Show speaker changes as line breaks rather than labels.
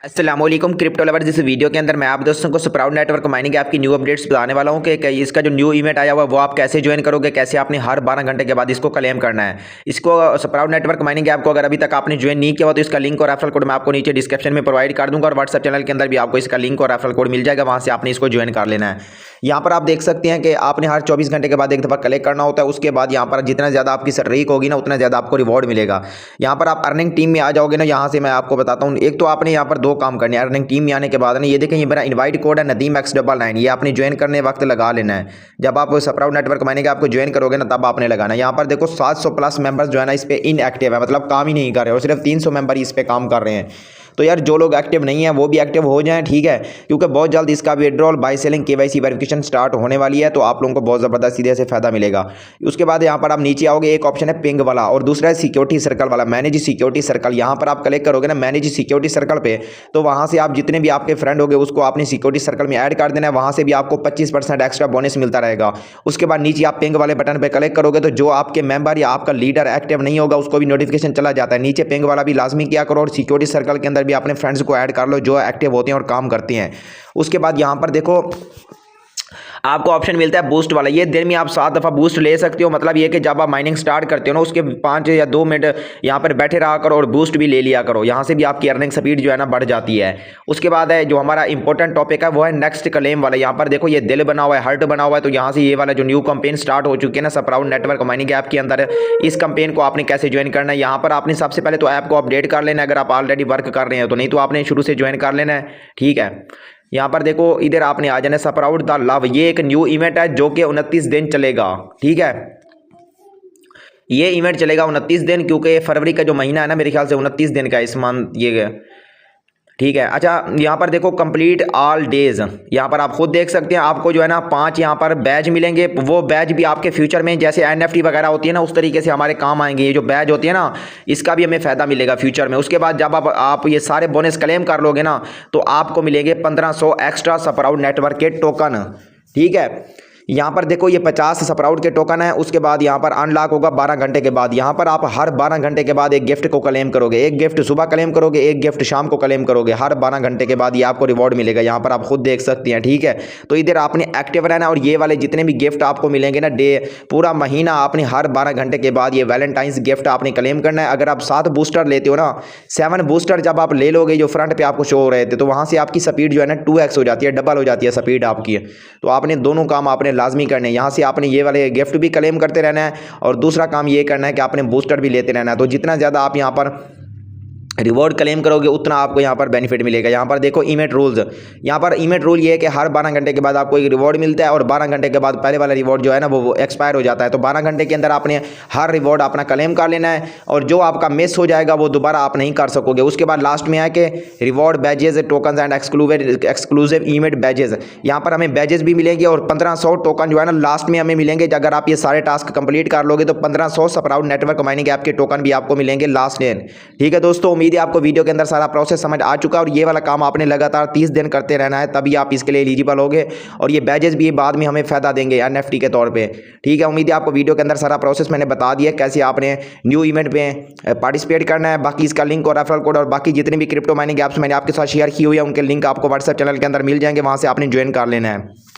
अस्सलाम वालेकुम crypto lovers. इस वीडियो के अंदर मैं आप दोस्तों को स्प्राउट नेटवर्क माइनिंग ऐप की न्यू अपडेट्स बताने वाला हूं कि इसका जो न्यू इवेंट आया हुआ है वो आप कैसे ज्वाइन करोगे, कैसे आपने हर 12 घंटे के बाद इसको क्लेम करना है। इसको स्प्राउट नेटवर्क माइनिंग ऐप को अगर अभी तक आपने ज्वाइन नहीं किया हो तो इसका लिंक और रेफरल कोड मैं आपको नीचे डिस्क्रिप्शन में प्रोवाइड कर दूंगा और व्हाट्सएप चैनल के अंदर भी आपको इसका लिंक और रेफरल कोड मिल जाएगा, वहाँ से आपने इसको ज्वाइन कर लेना है। यहाँ पर आप देख सकते हैं कि आपने हर 24 घंटे के बाद एक दफ़ा कलेक्ट करना होता है। उसके बाद यहाँ पर जितना ज़्यादा आपकी स्ट्रीक होगी ना उतना ज़्यादा आपको रिवॉर्ड मिलेगा। यहाँ पर आप अर्निंग टीम में आ जाओगे ना, यहाँ से मैं आपको बताता हूँ। एक तो आपने यहाँ पर दो काम करने हैं अर्निंग टीम में आने के बाद ना, ये देखें ये मेरा इनवाइट कोड है नदीम X99, ये आपने ज्वाइन करने वक्त लगा लेना है। जब आप स्प्राउट नेटवर्क माइनिंग आपको ज्वाइन करोगे ना तब आपने लगाना है। यहाँ पर देखो 700 प्लस मेंबर्स जो है ना इस पर इनएक्टिव है, मतलब काम ही नहीं कर रहे और सिर्फ 300 मेंबर इस पर काम कर रहे हैं। तो यार जो लोग एक्टिव नहीं है वो भी एक्टिव हो जाएं, ठीक है, क्योंकि बहुत जल्द इसका withdrawal by selling KYC verification start होने वाली है, तो आप लोगों को बहुत ज़बरदस्त सीधे से फायदा मिलेगा। उसके बाद यहाँ पर आप नीचे आओगे, एक ऑप्शन है पिंग वाला और दूसरा है सिक्योरिटी सर्कल वाला, मैनेज सिक्योरिटी सर्कल। यहाँ पर आप क्लिक करोगे ना मैनेज सिक्योरिटी सर्कल पे, तो वहाँ से आप जितने भी आपके फ्रेंड होंगे उसको आपने सिक्योरिटी सर्कल में ऐड कर देना है। वहाँ से भी आपको 25% एक्स्ट्रा बोनस मिलता रहेगा। उसके बाद नीचे आप पिंग वाले बटन पर क्लिक करोगे तो जो आपके मेंबर या आपका लीडर एक्टिव नहीं होगा उसको भी नोटिफिकेशन चला जाता है। नीचे पिंग वाला भी लाजमी किया करो और सिक्योरिटी सर्कल के अंदर भी अपने फ्रेंड्स को कर लो जो एक्टिव होते हैं और काम करते हैं। उसके बाद यहां पर देखो आपको ऑप्शन मिलता है बूस्ट वाला। ये दिन में आप 7 दफ़ा बूस्ट ले सकते हो, मतलब ये कि जब आप माइनिंग स्टार्ट करते हो ना उसके 5 या 2 मिनट यहाँ पर बैठे रहा करो और बूस्ट भी ले लिया करो। यहाँ से भी आपकी अर्निंग स्पीड जो है ना बढ़ जाती है। उसके बाद है जो हमारा इंपॉर्टेंट टॉपिक है वो है नेक्स्ट क्लेम वाला। यहाँ पर देखो ये दिल बना हुआ है, हार्ट बना हुआ है, तो यहाँ से ये वाला जो न्यू कैंपेन स्टार्ट हो चुकी है ना स्प्राउट नेटवर्क माइनिंग ऐप के अंदर, इस कैंपेन को आपने कैसे ज्वाइन करना है। यहाँ पर आपने सबसे पहले तो ऐप को अपडेट कर लेना है अगर आप ऑलरेडी वर्क कर रहे हैं तो, नहीं तो आपने शुरू से ज्वाइन कर लेना है, ठीक है। यहाँ पर देखो इधर आपने आ जाना स्प्राउट द लव, ये एक न्यू इवेंट है जो कि 29 दिन चलेगा, ठीक है। ये इवेंट चलेगा 29 दिन, क्योंकि फरवरी का जो महीना है ना मेरे ख्याल से 29 दिन का है इस मंथ ये, ठीक है। अच्छा यहाँ पर देखो कंप्लीट ऑल डेज, यहाँ पर आप खुद देख सकते हैं आपको जो है ना 5 यहाँ पर बैज मिलेंगे। वो बैज भी आपके फ्यूचर में जैसे NFT वगैरह होती है ना उस तरीके से हमारे काम आएंगे। ये जो बैज होती है ना इसका भी हमें फ़ायदा मिलेगा फ्यूचर में। उसके बाद जब आप ये सारे बोनस क्लेम कर लोगे ना तो आपको मिलेंगे 1500 एक्स्ट्रा स्प्राउट नेटवर्क के टोकन, ठीक है। यहाँ पर देखो ये 50 स्प्राउट के टोकन है। उसके बाद यहाँ पर अनलॉक होगा 12 घंटे के बाद। यहाँ पर आप हर 12 घंटे के बाद एक गिफ्ट को क्लेम करोगे, एक गिफ्ट सुबह क्लेम करोगे, एक गिफ्ट शाम को क्लेम करोगे। हर 12 घंटे के बाद ये आपको रिवॉर्ड मिलेगा, यहाँ पर आप खुद देख सकते हैं, ठीक है। तो इधर आपने एक्टिव रहना और ये वाले जितने भी गिफ्ट आपको मिलेंगे ना डे पूरा महीना आपने हर 12 घंटे के बाद ये वैलेंटाइंस गिफ्ट आपने क्लेम करना है। अगर आप 7 बूस्टर लेते हो ना, 7 बूस्टर जब आप ले लोगे जो फ्रंट पे आपको शो हो रहे थे, तो वहाँ से आपकी स्पीड जो है ना 2x हो जाती है, डबल हो जाती है स्पीड आपकी। तो आपने दोनों काम आपने लाजमी करने, यहाँ आपने ये वाले गिफ्ट भी क्लेम करते रहना है और दूसरा काम ये करना है कि आपने बूस्टर भी लेते रहना है। तो जितना ज़्यादा आप यहाँ पर रिवॉर्ड क्लेम करोगे उतना आपको यहाँ पर बेनिफिट मिलेगा। यहाँ पर देखो इवेंट रूल्स, यहाँ पर इवेंट रूल ये है कि हर 12 घंटे के बाद आपको एक रिवॉर्ड मिलता है और 12 घंटे के बाद पहले वाला रिवॉर्ड जो है ना वो एक्सपायर हो जाता है। तो 12 घंटे के अंदर आपने हर रिवॉर्ड अपना क्लेम कर लेना है और जो आपका मिस हो जाएगा वो दोबारा आप नहीं कर सकोगे। उसके बाद लास्ट में है कि reward badges token and exclusive event badges, यहाँ पर हमें बैजेज भी मिलेंगे और 1500 टोकन जो है ना लास्ट में हमें मिलेंगे। अगर आप ये सारे टास्क कंप्लीट कर लोगे तो 1500 स्प्राउट नेटवर्क माइनिंग ऐप के टोकन भी आपको मिलेंगे लास्ट दिन, ठीक है दोस्तों। उम्मीद है आपको वीडियो के अंदर सारा प्रोसेस समझ आ चुका है और ये वाला काम आपने लगातार 30 दिन करते रहना है, तभी आप इसके लिए एलिजिबल होगे और ये बैजेस भी बाद में हमें फायदा देंगे NFT के तौर पे, ठीक है। उम्मीद है आपको वीडियो के अंदर सारा प्रोसेस मैंने बता दिया कैसे आपने न्यू इवेंट में पार्टिसिपेट करना है। बाकी इसका लिंक और रेफरल कोड और बाकी जितने भी क्रिप्टो माइनिंग ऐप्स मैंने आपके साथ शेयर की हुई है उनके लिंक आपको व्हाट्सएप चैनल के अंदर मिल जाएंगे, वहां से आपने ज्वाइन कर लेना है।